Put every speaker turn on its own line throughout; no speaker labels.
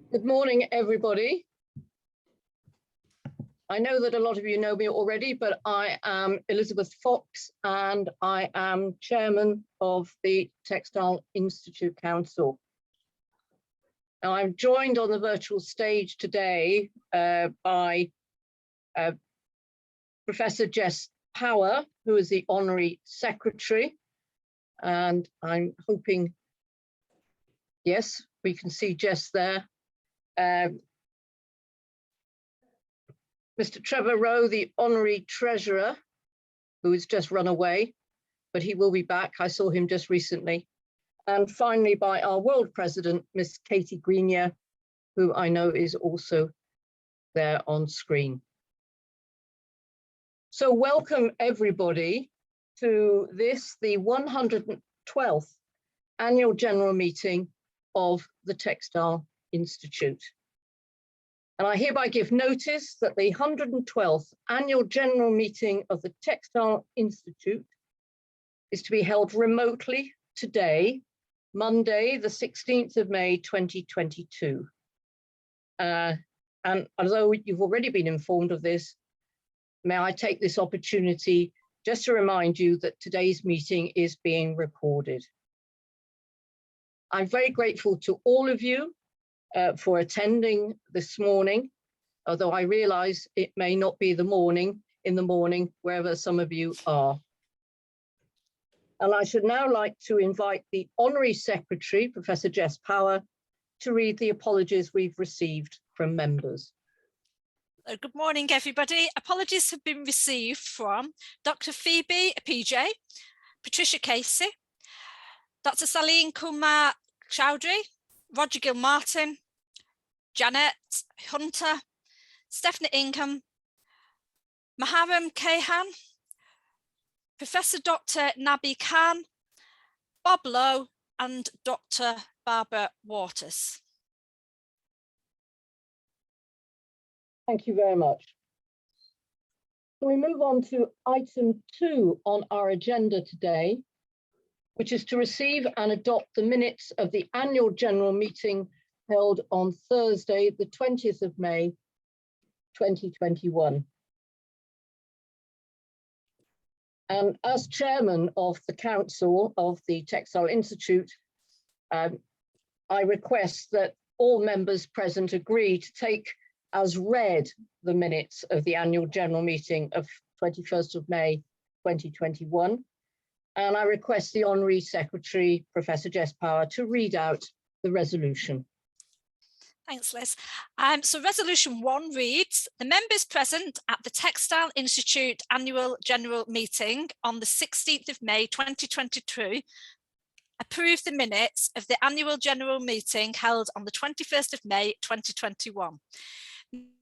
Good morning, everybody. I know that a lot of you know me already, but I am Elizabeth Fox and I am chairman of the Textile Institute Council. Now, I'm joined on the virtual stage today by Professor Jess Power, who is the Honorary Secretary. And I'm hoping, yes, we can see Jess there. Mr. Trevor Rowe, the Honorary Treasurer, who has just run away, but he will be back. I saw him just recently. And finally, by our World President, Miss Katie Grenier, who I know is also there on screen. So welcome everybody to this, the 112th Annual General Meeting of the Textile Institute. And I hereby give notice that the 112th Annual General Meeting of the Textile Institute is to be held remotely today, Monday, the 16th of May, 2022. And although you've already been informed of this, may I take this opportunity just to remind you that today's meeting is being recorded. I'm very grateful to all of you for attending this morning, although I realize it may not be in the morning, wherever some of you are. And I should now like to invite the Honorary Secretary, Professor Jess Power, to read the apologies we've received from members.
Good morning, everybody. Apologies have been received from Dr. Phoebe PJ, Patricia Casey, Dr. Saleen Kumar Chowdhury, Roger Gilmartin, Janet Hunter, Stephanie Ingham, Maharam Kehan, Professor Dr. Nabi Khan, Bob Lowe, and Dr. Barbara Waters.
Thank you very much. So we move on to item 2 on our agenda today, which is to receive and adopt the minutes of the annual general meeting held on Thursday, the 20th of May, 2021. And as chairman of the council of the Textile Institute, I request that all members present agree to take as read the minutes of the annual general meeting of 21st of May, 2021. And I request the Honorary Secretary, Professor Jess Power, to read out the resolution.
Thanks, Liz. So resolution 1 reads, the members present at the Textile Institute Annual General Meeting on the 16th of May 2022 approve the minutes of the Annual General Meeting held on the 21st of May 2021.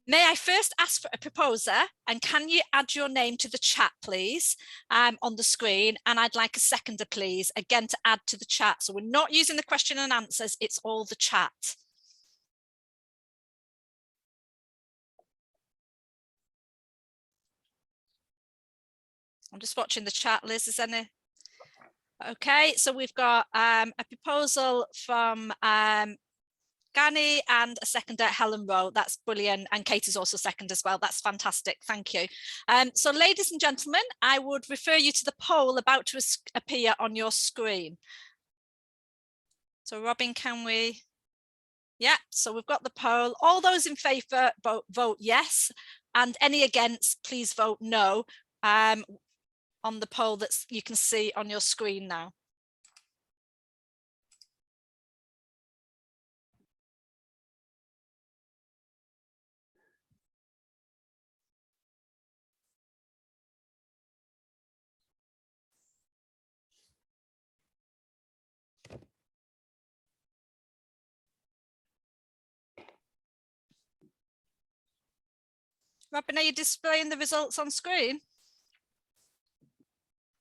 May I first ask for a proposer, and can you add your name to the chat, please, on the screen? And I'd like a seconder, please, again, to add to the chat. So we're not using the question and answers, it's all the chat. I'm just watching the chat, Liz, is any? Okay, so we've got a proposal from Gani and a seconder, Helen Rowe. That's brilliant. And Kate is also second as well. That's fantastic. Thank you. So ladies and gentlemen, I would refer you to the poll about to appear on your screen. So Robin, can we? Yeah, so we've got the poll. All those in favour vote yes, and any against, please vote no. On the poll that you can see on your screen now. Robin, are you displaying the results on screen?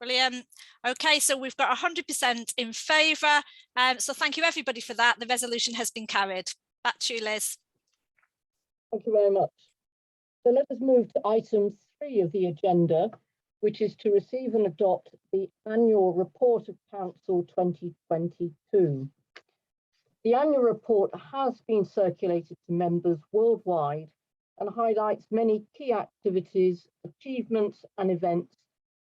Brilliant. Okay, so we've got 100% in favour. So thank you everybody for that. The resolution has been carried. Back to you, Liz.
Thank you very much. So let us move to item 3 of the agenda, which is to receive and adopt the annual report of Council 2022. The annual report has been circulated to members worldwide and highlights many key activities, achievements and events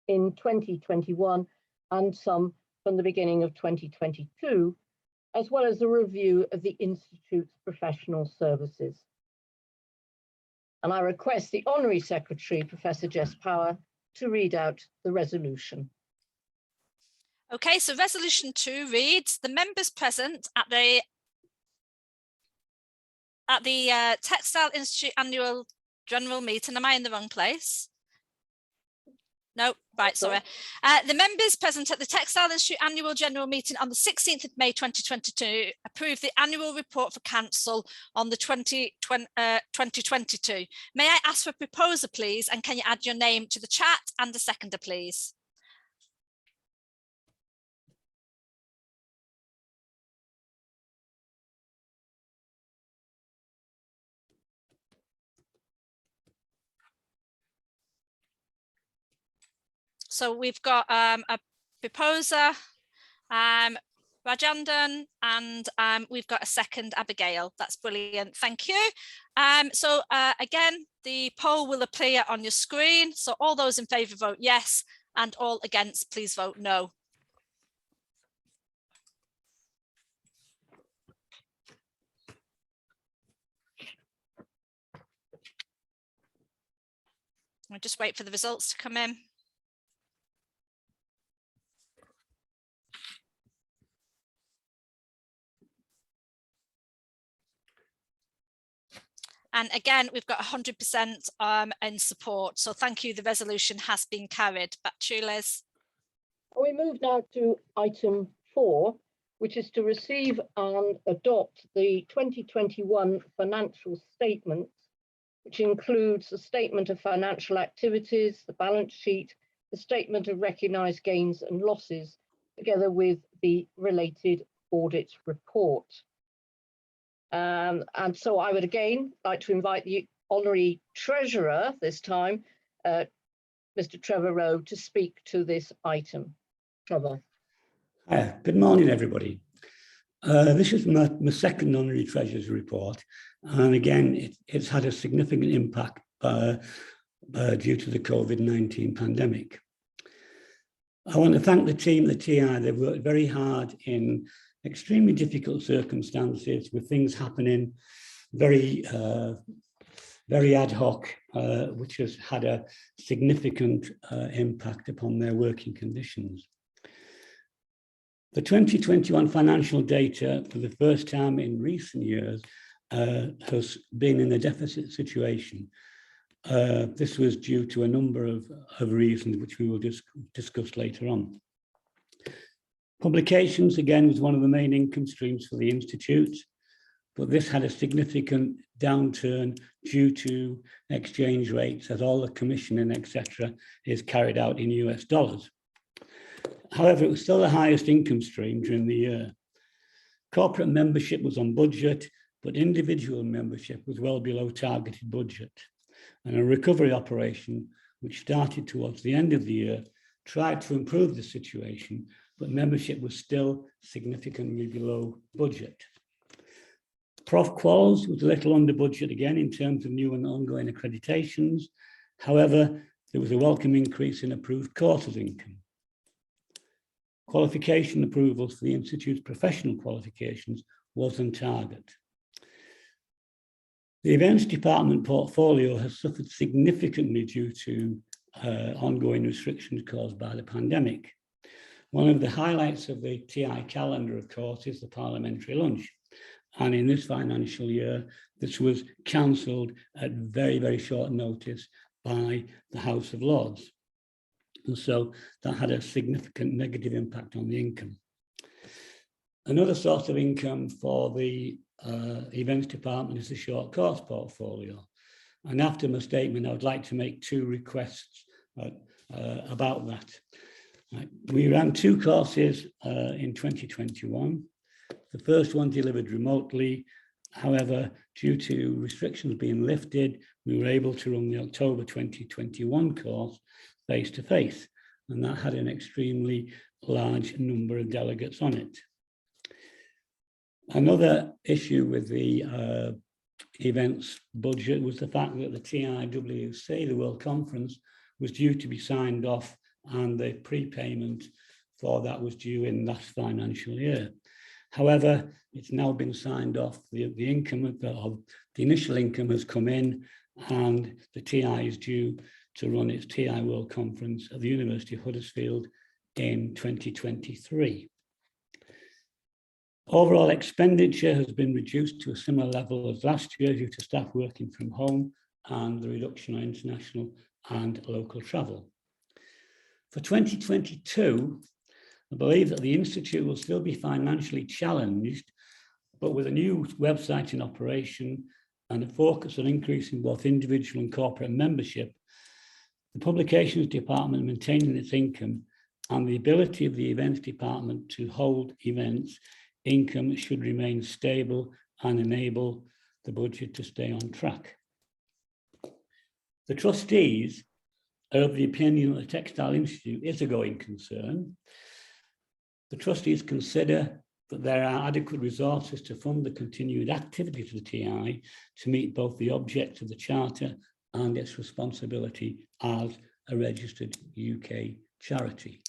in 2021 and some from the beginning of 2022, as well as a review of the Institute's professional services. And I request the Honorary Secretary, Professor Jess Power, to read out the resolution.
Okay, so resolution 2 reads, the members present at the Textile Institute annual general meeting. Am I in the wrong place? No, right, sorry. The members present at the Textile Institute annual general meeting on the 16th of May 2022 approved the annual report for council on the 2022. May I ask for a proposer, please? And can you add your name to the chat and a seconder, please? So we've got a proposer, Rajandan, and we've got a second, Abigail. That's brilliant. Thank you. Again, the poll will appear on your screen. So all those in favour vote yes, and all against, please vote no. I'll just wait for the results to come in. And again, we've got 100% in support. So thank you. The resolution has been carried. Back to you, Liz.
We move now to item 4, which is to receive and adopt the 2021 financial statements, which includes the statement of financial activities, the balance sheet, the statement of recognised gains and losses, together with the related audit report. And so I would again like to invite the Honorary Treasurer this time, Mr. Trevor Rowe, to speak to this item. Trevor.
Hi, good morning, everybody. This is my second Honorary Treasurer's report, and again, it's had a significant impact due to the COVID-19 pandemic. I want to thank the team at TI. They've worked very hard in extremely difficult circumstances, with things happening very ad hoc, which has had a significant impact upon their working conditions. The 2021 financial data, for the first time in recent years, has been in a deficit situation. This was due to a number of reasons, which we will discuss later on. Publications, again, was one of the main income streams for the Institute, but this had a significant downturn due to exchange rates, as all the commissioning, etc., is carried out in US dollars. However, it was still the highest income stream during the year. Corporate membership was on budget, but individual membership was well below targeted budget. And a recovery operation, which started towards the end of the year, tried to improve the situation, but membership was still significantly below budget. Prof Quals was a little under budget again in terms of new and ongoing accreditations. However, there was a welcome increase in approved courses income. Qualification approvals for the Institute's professional qualifications was on target. The events department portfolio has suffered significantly due to ongoing restrictions caused by the pandemic. One of the highlights of the TI calendar, of course, is the Parliamentary Lunch. And in this financial year, this was cancelled at very, very short notice by the House of Lords. And so that had a significant negative impact on the income. Another source of income for the events department is the short course portfolio. And after my statement, I would like to make 2 requests about that. We ran 2 courses in 2021. The first one delivered remotely. However, due to restrictions being lifted, we were able to run the October 2021 course face-to-face, and that had an extremely large number of delegates on it. Another issue with the events budget was the fact that the TIWC, the World Conference, was due to be signed off, and the prepayment for that was due in last financial year. However, it's now been signed off. The income of the initial income has come in, and the TI is due to run its TI World Conference at the University of Huddersfield in 2023. Overall expenditure has been reduced to a similar level as last year due to staff working from home and the reduction on international and local travel. For 2022, I believe that the Institute will still be financially challenged, but with a new website in operation and a focus on increasing both individual and corporate membership, the Publications Department maintaining its income, and the ability of the Events Department to hold events income should remain stable and enable the budget to stay on track. The Trustees are of the opinion that the Textile Institute is a going concern. The Trustees consider that there are adequate resources to fund the continued activities of the TI to meet both the objects of the Charter and its responsibility as a registered UK charity.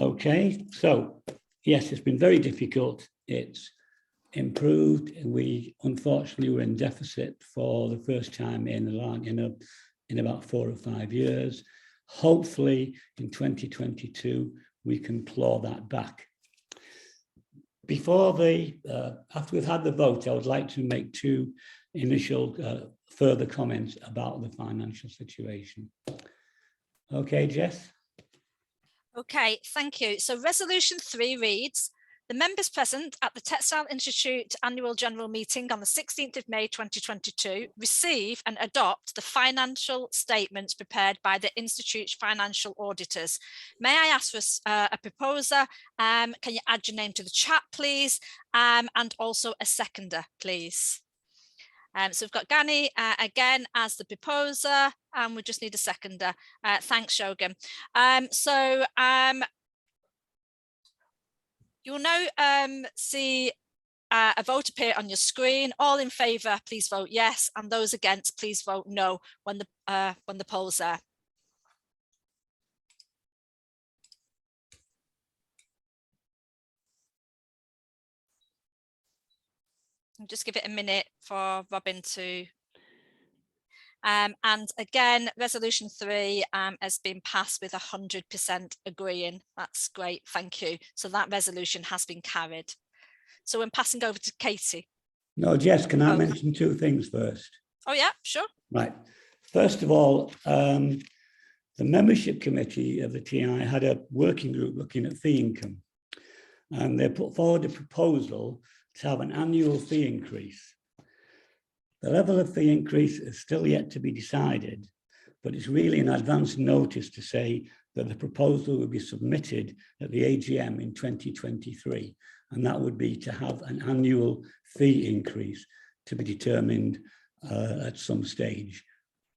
Okay, so yes, it's been very difficult. It's improved. We unfortunately were in deficit for the first time in about 4 or 5 years. Hopefully in 2022, we can claw that back. After we've had the vote, I would like to make 2 initial further comments about the financial situation. Okay, Jess?
Okay, thank you. So resolution 3 reads, the members present at the Textile Institute Annual General Meeting on the 16th of May 2022 receive and adopt the financial statements prepared by the Institute's financial auditors. May I ask for a proposer? Can you add your name to the chat, please? And also a seconder, please. So we've got Gani again as the proposer, and we just need a seconder. Thanks, Shogun. You'll now see a vote appear on your screen. All in favour, please vote yes, and those against, please vote no when the poll's there. I'll just give it a minute for Robin to. And again, resolution 3 has been passed with 100% agreeing. That's great, thank you. So that resolution has been carried. So I'm passing over to Katie.
No, Jess, can I mention 2 things first?
Oh yeah, sure.
Right. First of all, the membership committee of the TI had a working group looking at fee income, and they put forward a proposal to have an annual fee increase. The level of fee increase is still yet to be decided, but it's really an advance notice to say that the proposal will be submitted at the AGM in 2023, and that would be to have an annual fee increase to be determined at some stage.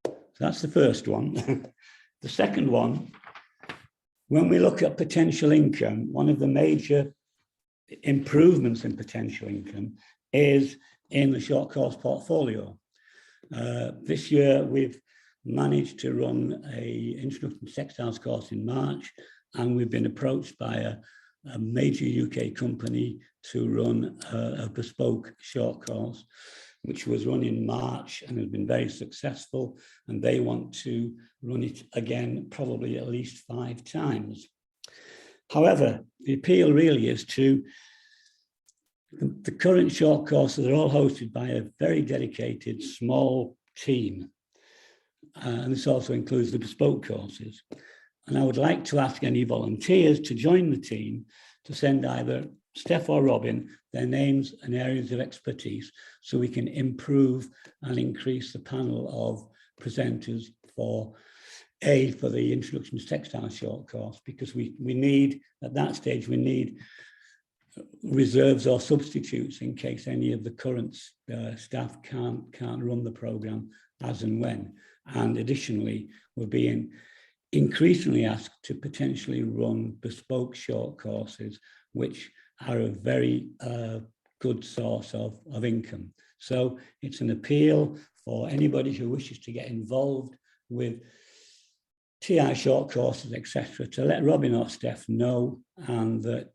So that's the first one. The second one, when we look at potential income, one of the major improvements in potential income is in the short course portfolio. This year we've managed to run a introduction to textiles course in March, and we've been approached by a major UK company to run a bespoke short course, which was run in March and has been very successful, and they want to run it again probably at least 5 times. However, the appeal really is to the current short courses are all hosted by a very dedicated small team, and this also includes the bespoke courses. And I would like to ask any volunteers to join the team to send either Steph or Robin their names and areas of expertise so we can improve and increase the panel of presenters for the Introduction to Textile short course, because we need, at that stage, we need reserves or substitutes in case any of the current staff can't run the programme as and when. And additionally, we're being increasingly asked to potentially run bespoke short courses, which are a very good source of income. So it's an appeal for anybody who wishes to get involved with TI short courses, etc., to let Robin or Steph know, and that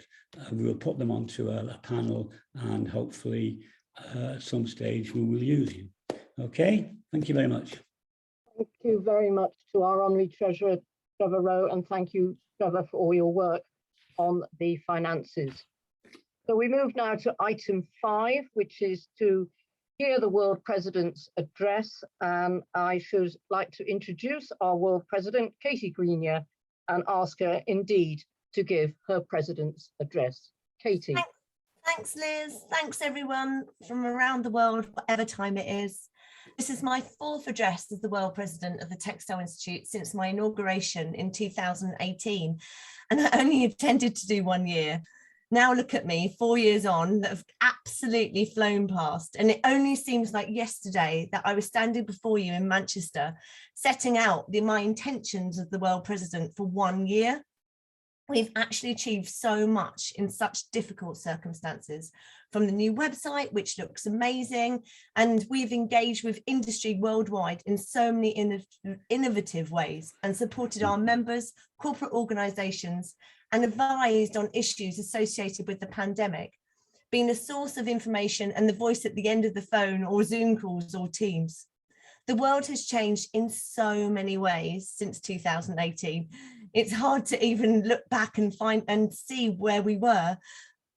we will put them onto a panel, and hopefully at some stage we will use you. Okay, thank you very much.
Thank you very much to our Honorary Treasurer, Trevor Rowe, and thank you, Trevor, for all your work on the finances. So we move now to item 5, which is to hear the World President's address. And I should like to introduce our World President, Katie Grenier, and ask her indeed to give her President's address. Katie.
Thanks, Liz. Thanks, everyone from around the world, whatever time it is. This is my 4th address as the World President of the Textile Institute since my inauguration in 2018, and I only intended to do 1 year. Now look at me, 4 years on, that have absolutely flown past, and it only seems like yesterday that I was standing before you in Manchester, setting out my intentions as the World President for 1 year. We've actually achieved so much in such difficult circumstances, from the new website, which looks amazing, and we've engaged with industry worldwide in so many innovative ways and supported our members, corporate organisations, and advised on issues associated with the pandemic, being a source of information and the voice at the end of the phone or Zoom calls or Teams. The world has changed in so many ways since 2018. It's hard to even look back and find and see where we were.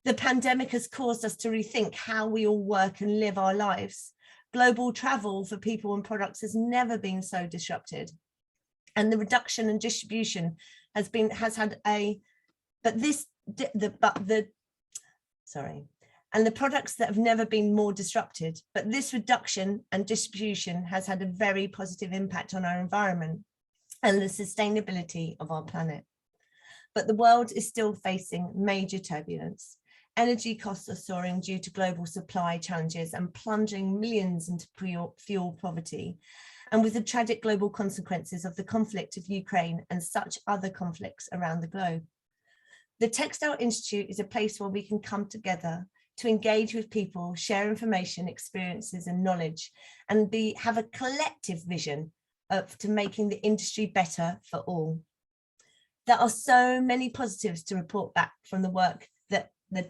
The pandemic has caused us to rethink how we all work and live our lives. Global travel for people and products has never been so disrupted. And the reduction and distribution and the products that have never been more disrupted, but this reduction and distribution has had a very positive impact on our environment and the sustainability of our planet. But the world is still facing major turbulence. Energy costs are soaring due to global supply challenges and plunging millions into fuel poverty, and with the tragic global consequences of the conflict of Ukraine and such other conflicts around the globe. The Textile Institute is a place where we can come together to engage with people, share information, experiences and knowledge, and have a collective vision to making the industry better for all. There are so many positives to report back from the work that the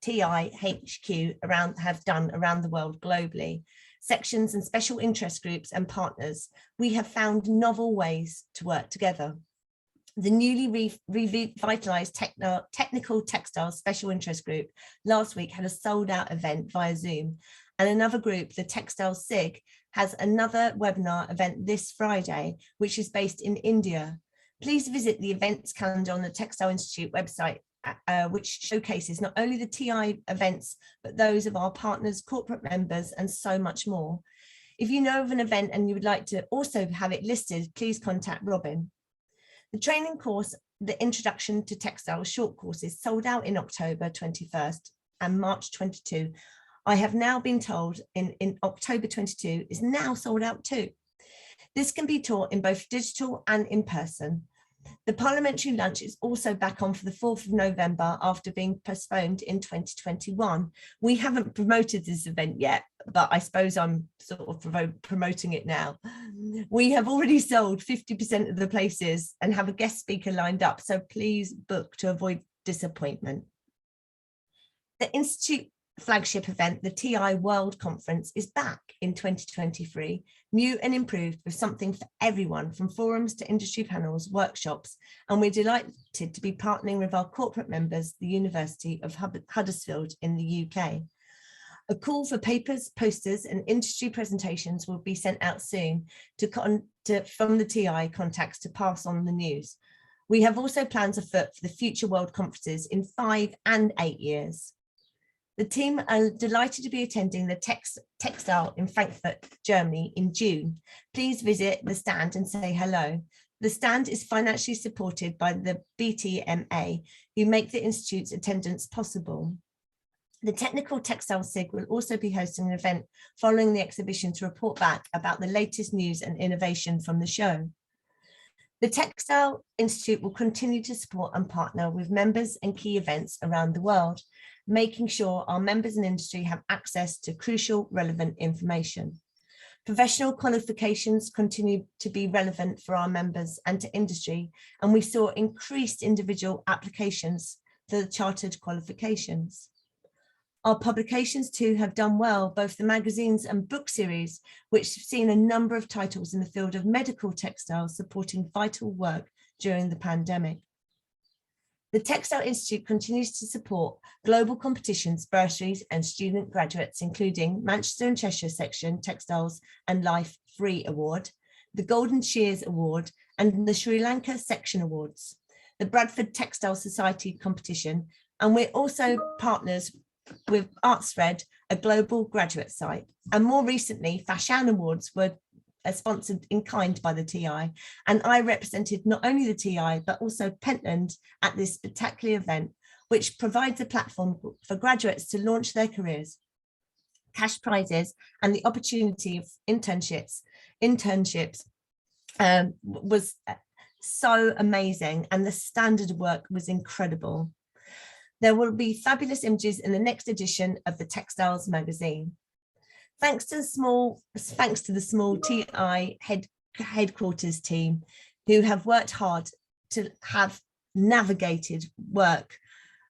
TI HQ have done around the world globally. Sections and special interest groups and partners, we have found novel ways to work together. The newly revitalized Technical Textile Special Interest Group last week had a sold-out event via Zoom, and another group, the Textile SIG, has another webinar event this Friday, which is based in India. Please visit the events calendar on the Textile Institute website, which showcases not only the TI events, but those of our partners, corporate members, and so much more. If you know of an event and you would like to also have it listed, please contact Robin. The training course, the Introduction to Textile short courses, sold out in October 21st and March 22. I have now been told in October 22 is now sold out too. This can be taught in both digital and in person. The Parliamentary Lunch is also back on for the 4th of November after being postponed in 2021. We haven't promoted this event yet, but I suppose I'm sort of promoting it now. We have already sold 50% of the places and have a guest speaker lined up, so please book to avoid disappointment. The Institute flagship event, the TI World Conference, is back in 2023, new and improved with something for everyone, from forums to industry panels, workshops, and we're delighted to be partnering with our corporate members, the University of Huddersfield in the UK. A call for papers, posters and industry presentations will be sent out soon from the TI contacts to pass on the news. We have also plans afoot for the future World Conferences in 5 and 8 years. The team are delighted to be attending the Textile in Frankfurt, Germany in June. Please visit the stand and say hello. The stand is financially supported by the BTMA, who make the Institute's attendance possible. The Technical Textile SIG will also be hosting an event following the exhibition to report back about the latest news and innovation from the show. The Textile Institute will continue to support and partner with members and key events around the world. making sure our members and industry have access to crucial, relevant information. Professional qualifications continue to be relevant for our members and to industry, and we saw increased individual applications for the chartered qualifications. Our publications too have done well, both the magazines and book series, which have seen a number of titles in the field of medical textiles supporting vital work during the pandemic. The Textile Institute continues to support global competitions, bursaries and student graduates, including Manchester and Cheshire Section Textiles and Life Free Award, the Golden Shears Award and the Sri Lanka Section Awards, the Bradford Textile Society competition, and we're also partners with ArtsRed, a global graduate site. And more recently, Fashion Awards were sponsored in kind by the TI, and I represented not only the TI but also Pentland at this spectacular event, which provides a platform for graduates to launch their careers, cash prizes and the opportunity of internships was so amazing, and the standard of work was incredible. There will be fabulous images in the next edition of the Textiles magazine. Thanks to the small TI headquarters team who have worked hard to have navigated work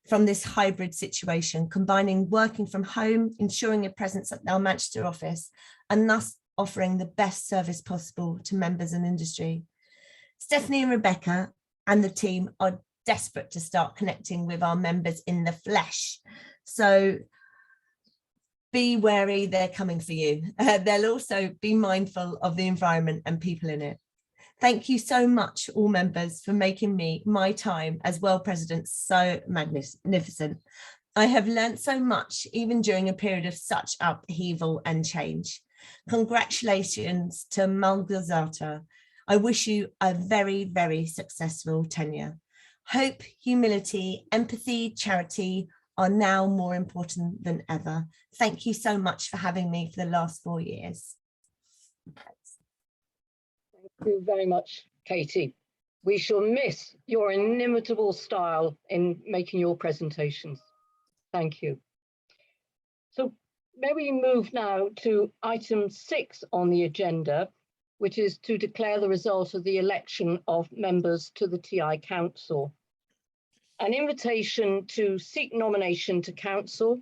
from this hybrid situation, combining working from home, ensuring a presence at our Manchester office, and thus offering the best service possible to members and industry. Stephanie and Rebecca and the team are desperate to start connecting with our members in the flesh. So be wary, they're coming for you. They'll also be mindful of the environment and people in it. Thank you so much, all members, for making my time as World President so magnificent. I have learned so much, even during a period of such upheaval and change. Congratulations to Malgorzata. I wish you a very, very successful tenure. Hope, humility, empathy, charity are now more important than ever. Thank you so much for having me for the last 4 years.
Thank you very much, Katie. We shall miss your inimitable style in making your presentations. Thank you. So may we move now to item 6 on the agenda, which is to declare the result of the election of members to the TI Council. An invitation to seek nomination to council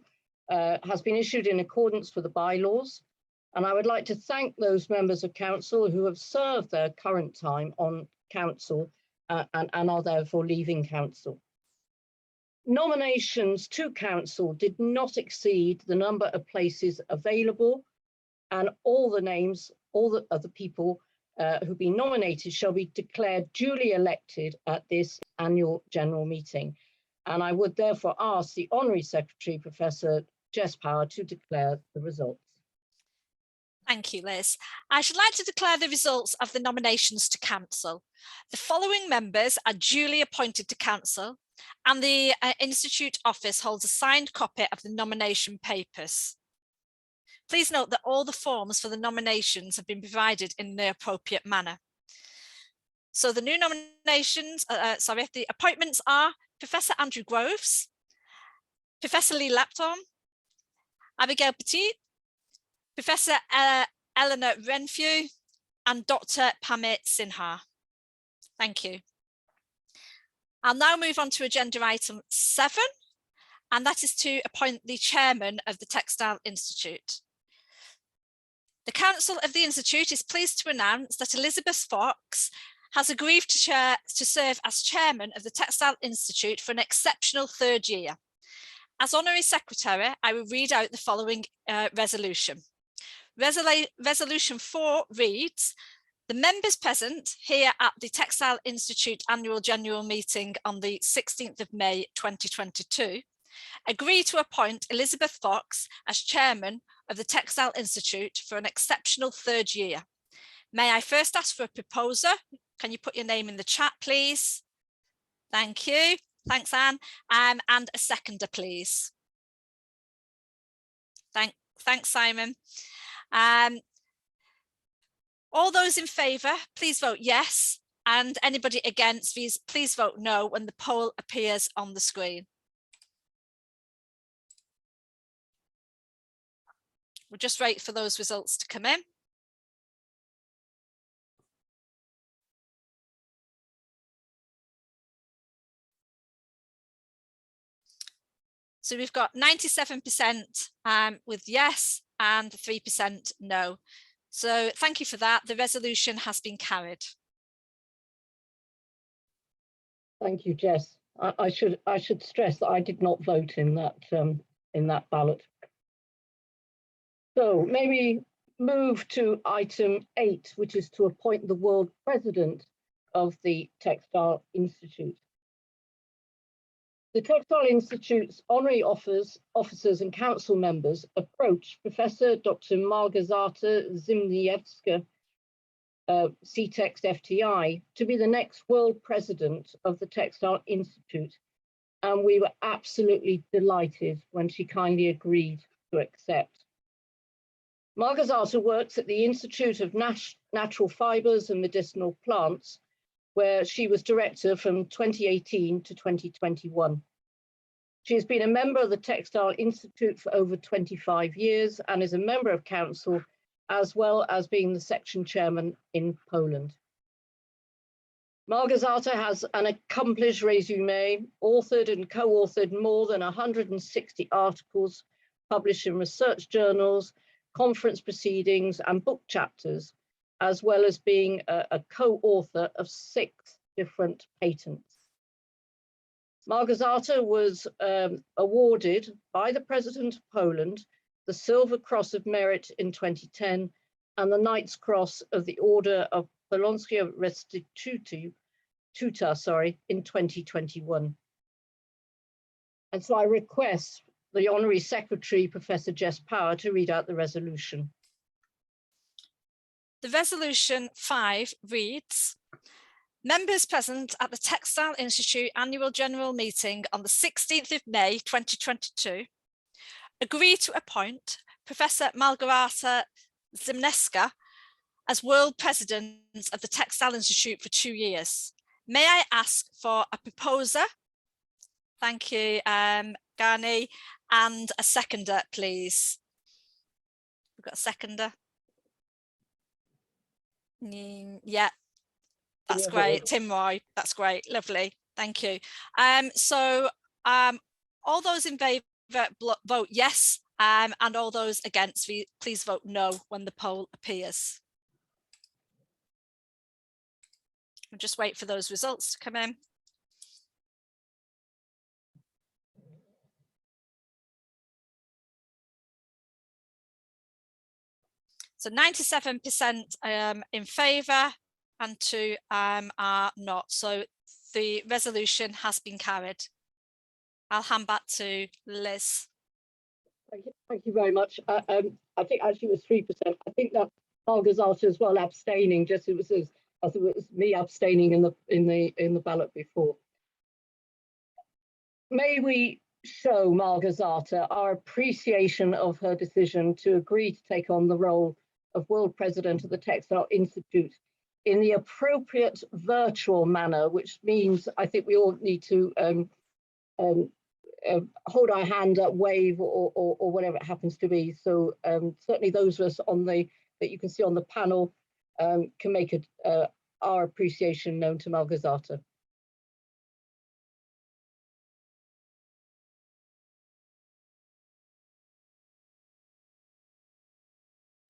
has been issued in accordance with the bylaws, and I would like to thank those members of council who have served their current time on council and are therefore leaving council. Nominations to council did not exceed the number of places available, and all the names, of the people who've been nominated shall be declared duly elected at this annual general meeting. And I would therefore ask the Honorary Secretary, Professor Jess Power, to declare the results.
Thank you, Liz. I should like to declare the results of the nominations to council. The following members are duly appointed to council, and the Institute office holds a signed copy of the nomination papers. Please note that all the forms for the nominations have been provided in the appropriate manner. So the new nominations, the appointments are Professor Andrew Groves, Professor Lee Lapton, Abigail Petit, Professor Eleanor Renfrew, and Dr. Pamit Sinha. Thank you. I'll now move on to agenda item 7, and that is to appoint the chairman of the Textile Institute. The Council of the Institute is pleased to announce that Elizabeth Fox has agreed to serve as chairman of the Textile Institute for an exceptional 3rd year. As Honorary Secretary, I will read out the following resolution. Resolution 4 reads, the members present here at the Textile Institute Annual General Meeting on the 16th of May 2022 agree to appoint Elizabeth Fox as chairman of the Textile Institute for an exceptional 3rd year. May I first ask for a proposer? Can you put your name in the chat, please? Thank you. Thanks, Anne. And a seconder, please. Thanks, Simon. All those in favour, please vote yes. And anybody against, please vote no when the poll appears on the screen. We'll just wait for those results to come in. So we've got 97% with yes and 3% no. So thank you for that. The resolution has been carried.
Thank you, Jess. I should stress that I did not vote in that ballot. So maybe move to item 8, which is to appoint the world president of the Textile Institute. The Textile Institute's honorary officers and council members approached Professor Dr. Margazata Zimniewska, CTEX FTI, to be the next world president of the Textile Institute. And we were absolutely delighted when she kindly agreed to accept. Margazata works at the Institute of Natural Fibers and Medicinal Plants, where she was director from 2018 to 2021. She has been a member of the Textile Institute for over 25 years and is a member of council, as well as being the section chairman in Poland. Margazata has an accomplished resume, authored and co-authored more than 160 articles, published in research journals, conference proceedings and book chapters, as well as being a co-author of 6 different patents. Margazata was awarded by the President of Poland the Silver Cross of Merit in 2010 and the Knight's Cross of the Order of Polonskia Restituta in 2021. And so I request the Honorary Secretary, Professor Jess Power, to read out the resolution.
The resolution 5 reads, members present at the Textile Institute Annual General Meeting on the 16th of May 2022 agree to appoint Professor Margazata Zimniewska as World President of the Textile Institute for 2 years. May I ask for a proposer? Thank you, Gani, and a seconder, please. We've got a seconder. Yeah, that's great. Tim Roy, that's great. Lovely. Thank you. All those in favour vote yes, and all those against, please vote no when the poll appears. We'll just wait for those results to come in. So 97% in favour and 2 are not. So the resolution has been carried. I'll hand back to Liz.
Thank you very much. I think actually it was 3%. I think that Margazata as well abstaining, just as it was me abstaining in the ballot before. May we show Margazata our appreciation of her decision to agree to take on the role of World President of the Textile Institute in the appropriate virtual manner, which means I think we all need to hold our hand up, wave, or whatever it happens to be. So certainly those of us that you can see on the panel can make our appreciation known to Margazata.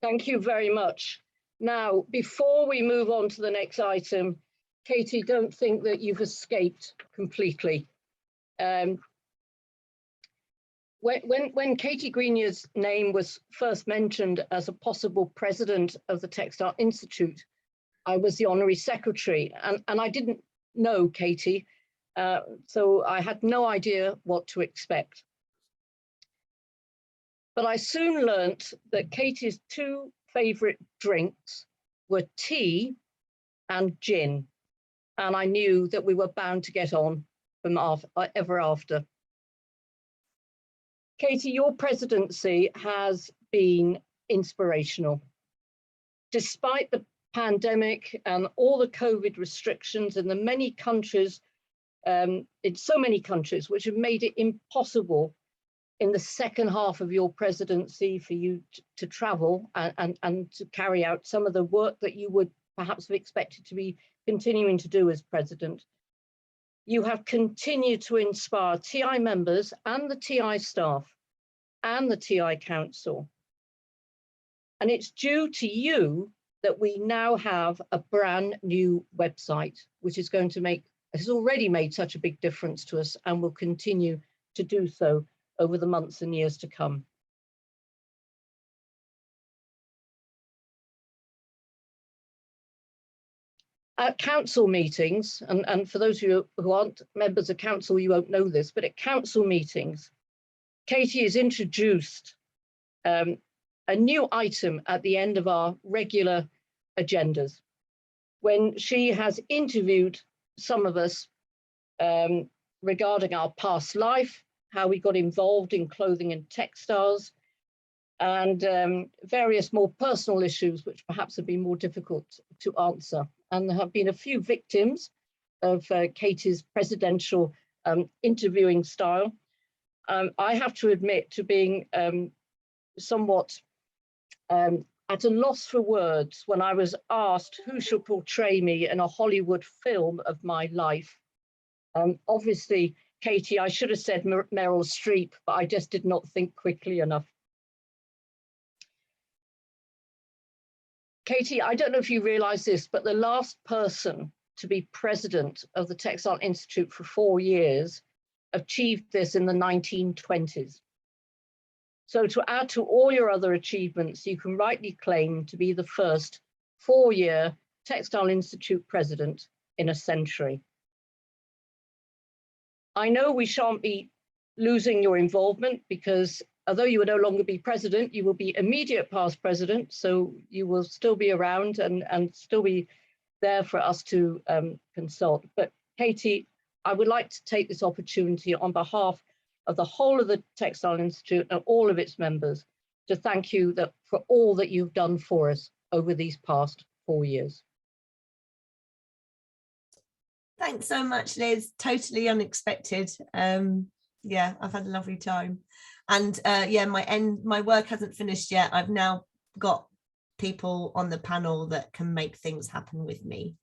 Thank you very much. Now, before we move on to the next item, Katie, don't think that you've escaped completely. When Katie Greenier's name was first mentioned as a possible president of the Textile Institute, I was the honorary secretary, and I didn't know Katie, so I had no idea what to expect. But I soon learnt that Katie's 2 favourite drinks were tea and gin, and I knew that we were bound to get on from ever after. Katie, your presidency has been inspirational. Despite the pandemic and all the COVID restrictions in the many countries, in so many countries, which have made it impossible in the second half of your presidency for you to travel and to carry out some of the work that you would perhaps have expected to be continuing to do as president. You have continued to inspire TI members and the TI staff and the TI Council. And it's due to you that we now have a brand new website, which is going to has already made such a big difference to us and will continue to do so over the months and years to come. At council meetings, and for those of you who aren't members of council, you won't know this, but at council meetings, Katie has introduced a new item at the end of our regular agendas, when she has interviewed some of us regarding our past life, how we got involved in clothing and textiles, and various more personal issues which perhaps have been more difficult to answer. And there have been a few victims of Katie's presidential interviewing style. I have to admit to being somewhat at a loss for words when I was asked who should portray me in a Hollywood film of my life. Obviously, Katie, I should have said Meryl Streep, but I just did not think quickly enough. Katie, I don't know if you realize this, but the last person to be president of the Textile Institute for 4 years achieved this in the 1920s. So to add to all your other achievements, you can rightly claim to be the first 4-year Textile Institute president in a century. I know we shan't be losing your involvement because although you will no longer be president, you will be immediate past president, so you will still be around and still be there for us to consult. But Katie, I would like to take this opportunity on behalf of the whole of the Textile Institute and all of its members to thank you for all that you've done for us over these past 4 years.
Thanks so much, Liz. Totally unexpected. Yeah, I've had a lovely time. And yeah, my work hasn't finished yet. I've now got people on the panel that can make things happen with me.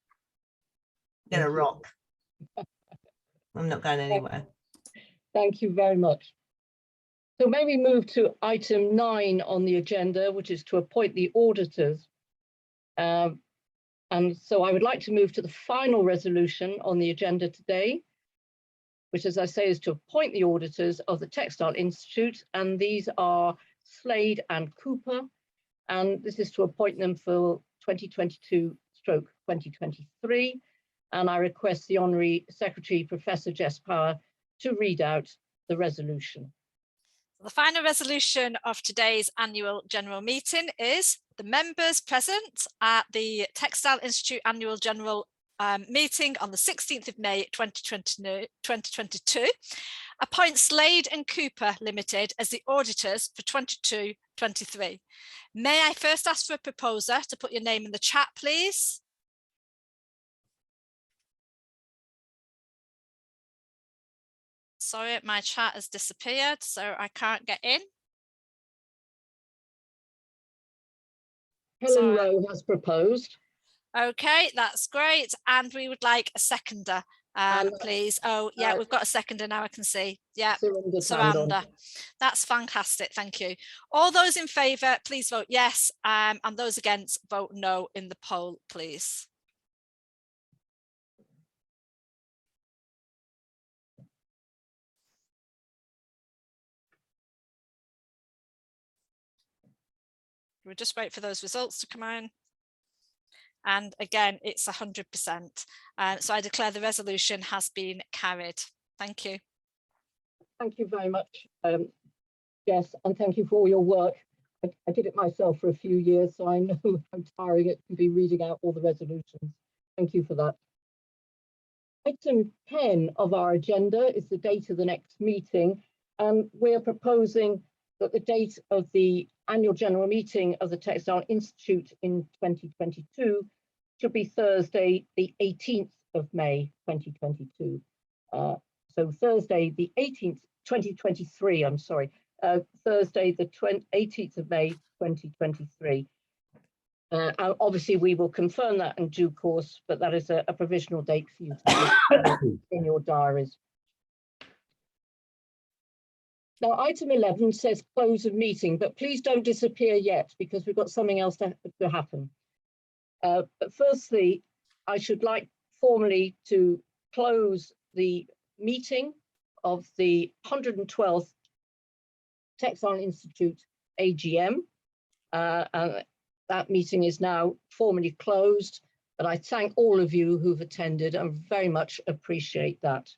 Gonna rock. I'm not going anywhere.
Thank you very much. So may we move to item 9 on the agenda, which is to appoint the auditors. And so I would like to move to the final resolution on the agenda today, which, as I say, is to appoint the auditors of the Textile Institute. And these are Slade and Cooper. And this is to appoint them for 2022/2023. And I request the Honorary Secretary, Professor Jess Power, to read out the resolution.
The final resolution of today's annual general meeting is the members present at the Textile Institute annual general meeting on the 16th of May 2022 appoint Slade and Cooper Limited as the auditors for 22/23. May I first ask for a proposer to put your name in the chat, please? Sorry, my chat has disappeared, so I can't get in.
Helen Rowe has proposed.
Okay, that's great. And we would like a seconder, please. Oh, yeah, we've got a seconder now, I can see. Yeah, Saranda. That's fantastic, thank you. All those in favour, please vote yes, and those against, vote no in the poll, please. We'll just wait for those results to come in. And again, it's 100%. So I declare the resolution has been carried. Thank you.
Thank you very much, Jess, and thank you for all your work. I did it myself for a few years, so I know how tiring it can be reading out all the resolutions. Thank you for that. Item 10 of our agenda is the date of the next meeting, and we're proposing that the date of the annual general meeting of the Textile Institute in 2022 should be Thursday, the 18th of May, 2022. So Thursday, the 18th, 2023, I'm sorry, Thursday, the 18th of May, 2023. And obviously, we will confirm that in due course, but that is a provisional date for you to put in your diaries. Now, item 11 says close of meeting, but please don't disappear yet because we've got something else to happen. But firstly, I should like formally to close the meeting of the 112th Textile Institute AGM. And that meeting is now formally closed, but I thank all of you who've attended and very much appreciate that.